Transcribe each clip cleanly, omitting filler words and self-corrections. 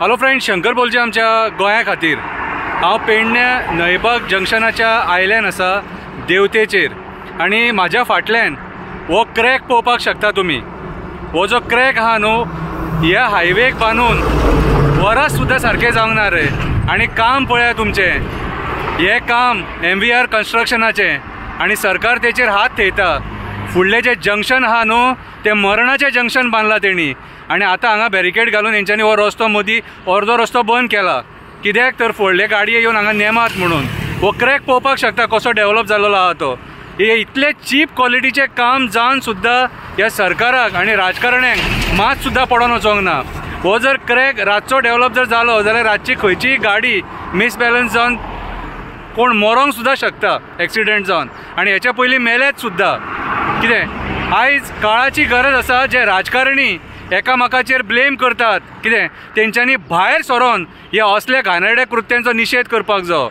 Hello friend, Shankar बोलचे आमच्या गोंया खातीर। हांव पेडण्या नयबाग जंक्शनाच्या आयल्यान आसा देवतेचेर आनी म्हाज्या फाटल्यान हो क्रॅक पळोवपाक शकता तुमी। हो जो क्रॅक आहा न्हू, ह्या हायवेक बांदून वरां सुद्दां सारकें जावंक ना रे। आनी काम पळया तुमचें, हे काम MVR कन्स्ट्रक्शनाचें आनी सरकार तेचेर हात थेयता। फुडलें जे जंक्शन आहा न्हू, तें मरणाचें जंक्शन बांदलां तेणी आनी आतां हांगा बॅरिकेड घालून हेंच्यांनी हो रस्तो मदीं अर्दो रस्तो बंद केला। कित्याक तर फुडले गाडये येवन हांगा नेमात म्हणून। हो क्रॅक पळोवपाक शकता कसो डेवलप जाल्लो आहा तो। हे इतले चीप क्वॉलिटीचें काम जावन सुद्दां ह्या सरकाराक आनी राजकारण्यांक मात सुद्दां पडोन वचोंक ना। हो जर क्रॅक रातचो डेवलप जर जालो जाल्यार रातची खंयचीय गाडी मिसबॅलन्स जावन कोण मरोंक सुद्दां शकता एक्सिडेंट जावन, आनी हेच्या पयलीं मेलेत सुद्दां। कितें आयज काळाची गरज आसा जे राजकारणी एकामेकाचेर ब्लेम करतात, कितें तेंच्यांनी भायर सरोन हे असले घाणेरड्या कृत्यांचो निशेध करपाक जाय।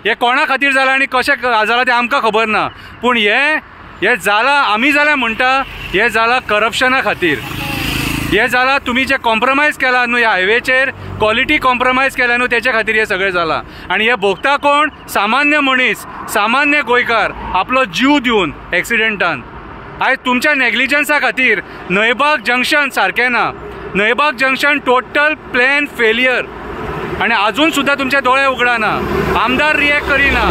हे कोणा खातीर जालां आनी कशें जालां तें आमकां खबर ना, पूण हे जालां आमी जाल्यार म्हणटा हे जालां करप्शना खातीर। हे जालां तुमी जे कॉम्प्रमायज केला न्हू ह्या हायवेचेर, क्वॉलिटी कॉम्प्रमायज केल्या न्हू, तेच्या खातीर हे सगळें जालां। आनी हे भोगता कोण? सामान्य मनीस, सामान्य गोंयकार आपलो जीव दिवन एक्सिडेंटान। आयज तुमच्या नेग्लिजन्सा खातीर नयबाग जंक्शन सारकें ना। नयबाग जंक्शन टोटल प्लॅन फेलियर आनी आजून सुद्दां तुमचे दोळे उगडाना। आमदार रिएक्ट करिना,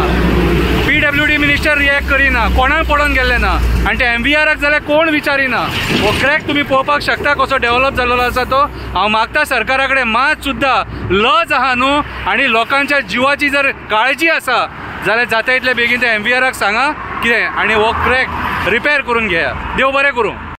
PWD मिनिस्टर रिएक्ट करिना, कोणाक पडोन गेल्ले ना, आनी ते MVRाक जाल्यार कोण विचारिना। हो क्रॅक तुमी पळोवपाक शकता कसो डेवलप जाल्लो आसा तो। हांव मागता सरकारा कडेन मात सुद्दां लज आहा न्हू आनी लोकांच्या जिवाची जर काळजी आसा जाल्यार जाता तितले बेगीन ते MVRाक सांगा कितें, आनी हो क्रॅक रिपेर करून घेया। देव बरें करूं।